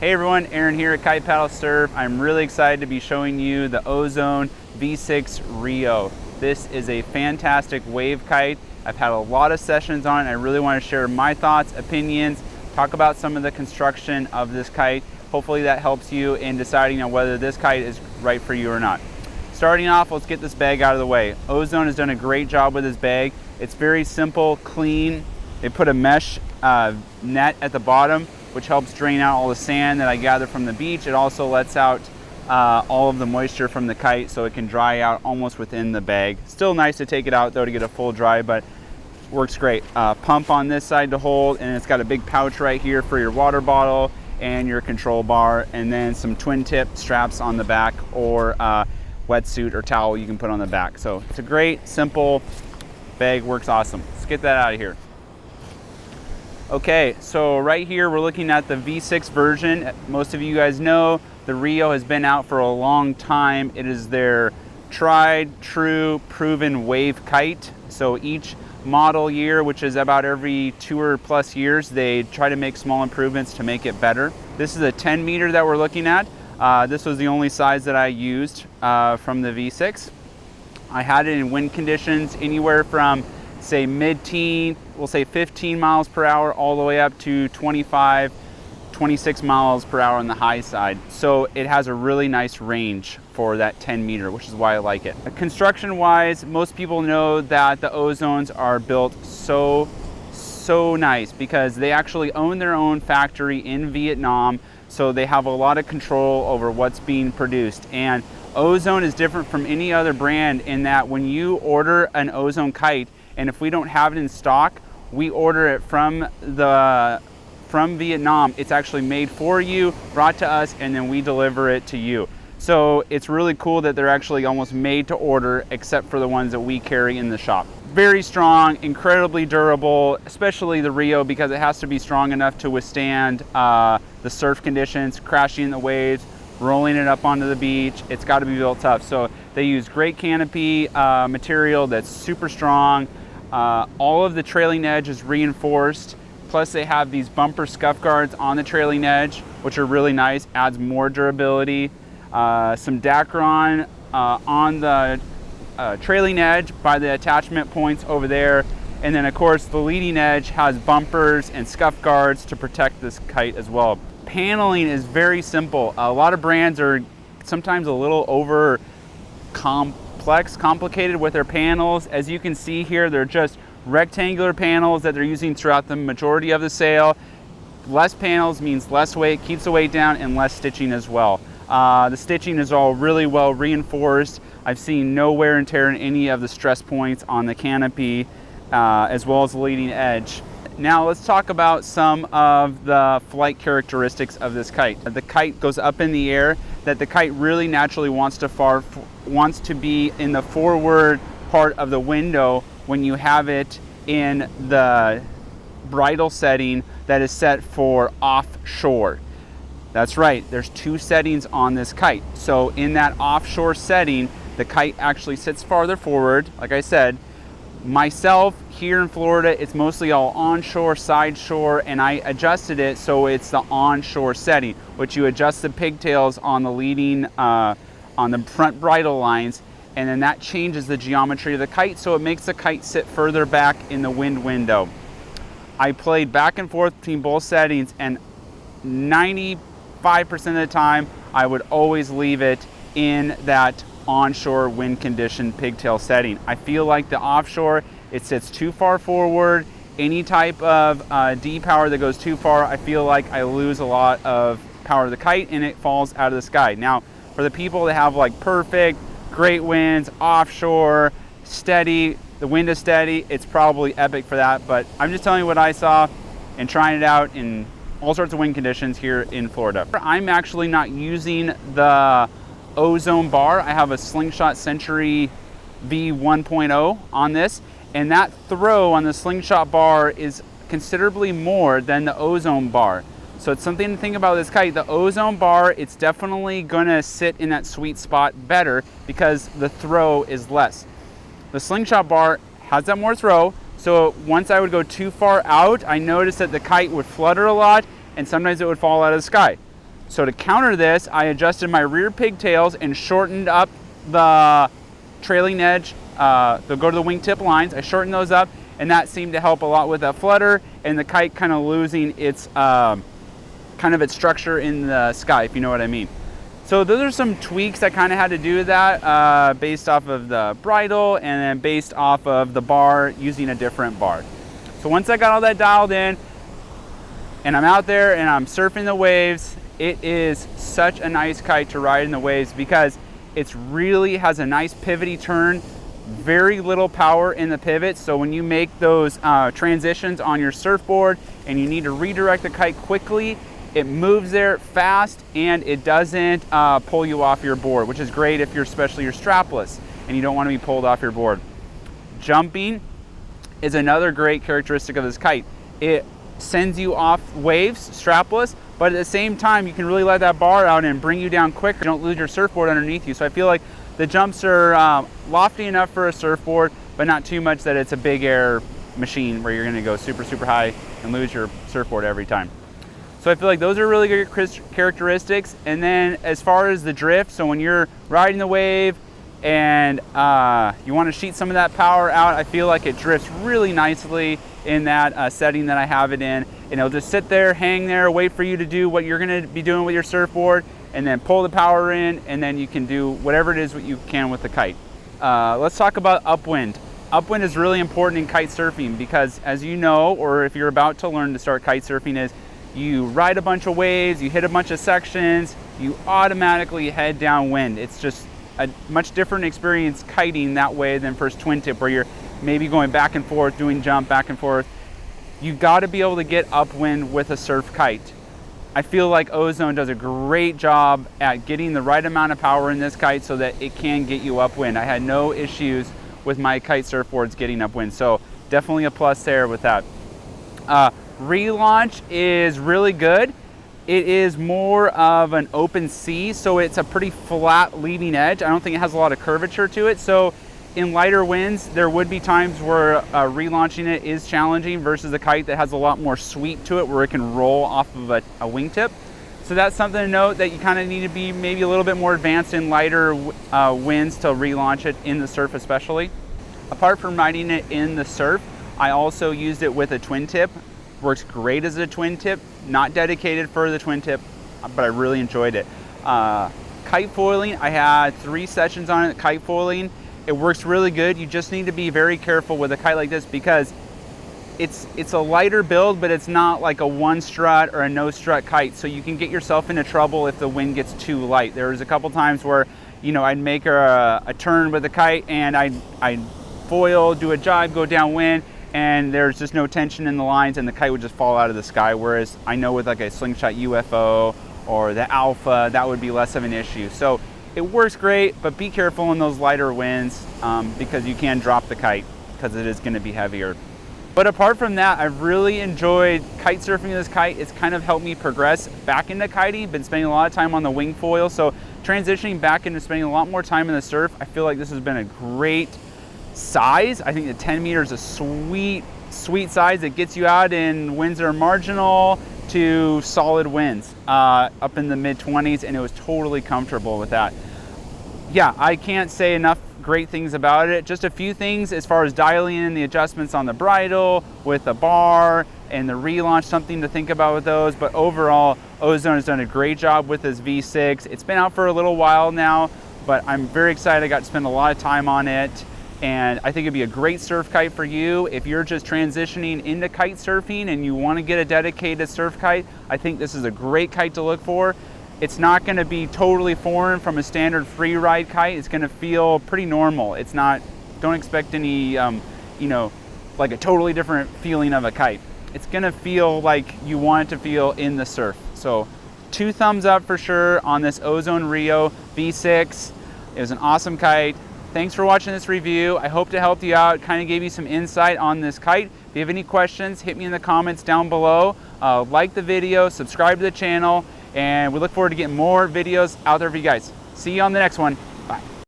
Hey everyone, Aaron here at Kite Paddle Surf. I'm really excited to be showing you the Ozone V6 REO. This is a fantastic wave kite. I've had a lot of sessions on it. I really want to share my thoughts, opinions, talk about some of the construction of this kite. Hopefully that helps you in deciding on whether this kite is right for you or not. Starting off, let's get this bag out of the way. Ozone has done a great job with this bag. It's very simple, clean. They put a mesh net at the bottom, which helps drain out all the sand that I gather from the beach. It also lets out all of the moisture from the kite so it can dry out almost within the bag. Still nice to take it out though to get a full dry, but works great. Pump on this side to hold, and it's got a big pouch right here for your water bottle and your control bar, and then some twin tip straps on the back, or wetsuit or towel you can put on the back. So it's a great, simple bag, works awesome. Let's get that out of here. Okay, so right here we're looking at the V6 version. Most of you guys know the REO has been out for a long time. It is their tried, true, proven wave kite. So each model year, which is about every 2 or plus years, they try to make small improvements to make it better. This is a 10 meter that we're looking at. This was the only size that I used from the V6. I had it in wind conditions anywhere from say mid-teen, we'll say 15 miles per hour, all the way up to 25, 26 miles per hour on the high side. So it has a really nice range for that 10 meter, which is why I like it. Construction wise, most people know that the Ozones are built so nice because they actually own their own factory in Vietnam. So they have a lot of control over what's being produced. And Ozone is different from any other brand in that when you order an Ozone kite, and if we don't have it in stock, we order it from Vietnam. It's actually made for you, brought to us, and then we deliver it to you. So it's really cool that they're actually almost made to order, except for the ones that we carry in the shop. Very strong, incredibly durable, especially the REO, because it has to be strong enough to withstand the surf conditions, crashing in the waves, rolling it up onto the beach. It's got to be built tough. So they use great canopy material that's super strong. All of the trailing edge is reinforced. Plus they have these bumper scuff guards on the trailing edge, which are really nice, adds more durability. Some Dacron on the trailing edge by the attachment points over there. And then of course the leading edge has bumpers and scuff guards to protect this kite as well. Paneling is very simple. A lot of brands are sometimes a little over complicated with their panels. As you can see here, they're just rectangular panels that they're using throughout the majority of the sail. Less panels means less weight, keeps the weight down, and less stitching as well. The stitching is all really well reinforced. I've seen no wear and tear in any of the stress points on the canopy, as well as the leading edge. Now let's talk about some of the flight characteristics of this kite. The kite goes up in the air, that the kite really naturally wants to be in the forward part of the window when you have it in the bridle setting that is set for offshore. That's right, there's 2 settings on this kite. So in that offshore setting, the kite actually sits farther forward. Like I said, myself here in Florida, it's mostly all onshore, side shore, and I adjusted it so it's the onshore setting, which you adjust the pigtails on the leading, on the front bridle lines, and then that changes the geometry of the kite, so it makes the kite sit further back in the wind window. I played back and forth between both settings, and 95% of the time, I would always leave it in that onshore wind condition pigtail setting. I feel like the offshore, it sits too far forward. Any type of D-power that goes too far, I feel like I lose a lot of power of the kite and it falls out of the sky. Now, for the people that have like perfect, great winds, offshore, steady, the wind is steady, it's probably epic for that, but I'm just telling you what I saw and trying it out in all sorts of wind conditions here in Florida. I'm actually not using the Ozone bar. I have a Slingshot Century V1.0 on this, and that throw on the Slingshot bar is considerably more than the Ozone bar. So it's something to think about with this kite. The Ozone bar, it's definitely gonna sit in that sweet spot better because the throw is less. The Slingshot bar has that more throw, so once I would go too far out, I noticed that the kite would flutter a lot and sometimes it would fall out of the sky. So to counter this, I adjusted my rear pigtails and shortened up the trailing edge. They'll go to the wingtip lines. I shortened those up, and that seemed to help a lot with that flutter and the kite kind of losing its kind of its structure in the sky, if you know what I mean. So those are some tweaks I kind of had to do with that based off of the bridle and then based off of the bar, using a different bar. So once I got all that dialed in and I'm out there and I'm surfing the waves, it is such a nice kite to ride in the waves because it really has a nice pivoty turn, very little power in the pivot. So when you make those transitions on your surfboard and you need to redirect the kite quickly, it moves there fast and it doesn't pull you off your board, which is great if especially you're strapless and you don't want to be pulled off your board. Jumping is another great characteristic of this kite. It sends you off waves strapless, but at the same time you can really let that bar out and bring you down quick. You don't lose your surfboard underneath you. So I feel like the jumps are lofty enough for a surfboard, but not too much that it's a big air machine where you're going to go super, super high and lose your surfboard every time. So I feel like those are really good characteristics. And then as far as the drift, so when you're riding the wave and you want to sheet some of that power out, I feel like it drifts really nicely in that setting that I have it in. And it'll just sit there, hang there, wait for you to do what you're going to be doing with your surfboard, and then pull the power in, and then you can do whatever it is what you can with the kite. Let's talk about upwind. Upwind is really important in kite surfing because, as you know, or if you're about to learn to start kite surfing, is you ride a bunch of waves, you hit a bunch of sections, you automatically head downwind. It's just a much different experience kiting that way than first twin tip, where you're maybe going back and forth, doing jump back and forth. You got to be able to get upwind with a surf kite. I feel like Ozone does a great job at getting the right amount of power in this kite so that it can get you upwind. I had no issues with my kite surfboards getting upwind, so definitely a plus there with that. Relaunch is really good. It is more of an open sea, so it's a pretty flat leading edge. I don't think it has a lot of curvature to it, so in lighter winds there would be times where relaunching it is challenging versus a kite that has a lot more sweep to it, where it can roll off of a wingtip. So that's something to note, that you kind of need to be maybe a little bit more advanced in lighter winds to relaunch it in the surf especially. Apart from riding it in the surf, I also used it with a twin tip. Works great as a twin tip, not dedicated for the twin tip, but I really enjoyed it. Kite foiling, I had 3 sessions on it, kite foiling. It works really good. You just need to be very careful with a kite like this because it's a lighter build, but it's not like a one strut or a no strut kite. So you can get yourself into trouble if the wind gets too light. There was a couple times where, you know, I'd make a turn with the kite and I'd foil, do a jibe, go downwind, and there's just no tension in the lines and the kite would just fall out of the sky. Whereas I know with like a slingshot UFO or the Alpha, that would be less of an issue. So it works great, but be careful in those lighter winds because you can drop the kite because it is going to be heavier. But apart from that, I've really enjoyed kite surfing this kite. It's kind of helped me progress back into kiting. Been spending a lot of time on the wing foil, so transitioning back into spending a lot more time in the surf, I feel like this has been a great size. I think the 10 meters is a sweet size that gets you out in winds that are marginal to solid winds up in the mid-20s, and it was totally comfortable with that. Yeah, I can't say enough great things about it. Just a few things as far as dialing in the adjustments on the bridle with the bar and the relaunch, something to think about with those. But overall, Ozone has done a great job with this V6. It's been out for a little while now, but I'm very excited. I got to spend a lot of time on it. And I think it'd be a great surf kite for you. If you're just transitioning into kite surfing and you want to get a dedicated surf kite, I think this is a great kite to look for. It's not going to be totally foreign from a standard free ride kite. It's going to feel pretty normal. It's not, don't expect any, you know, like a totally different feeling of a kite. It's going to feel like you want it to feel in the surf. So 2 thumbs up for sure on this Ozone REO V6. It was an awesome kite. Thanks for watching this review. I hope to help you out, kind of gave you some insight on this kite. If you have any questions, hit me in the comments down below. Like the video, subscribe to the channel, and we look forward to getting more videos out there for you guys. See you on the next one. Bye.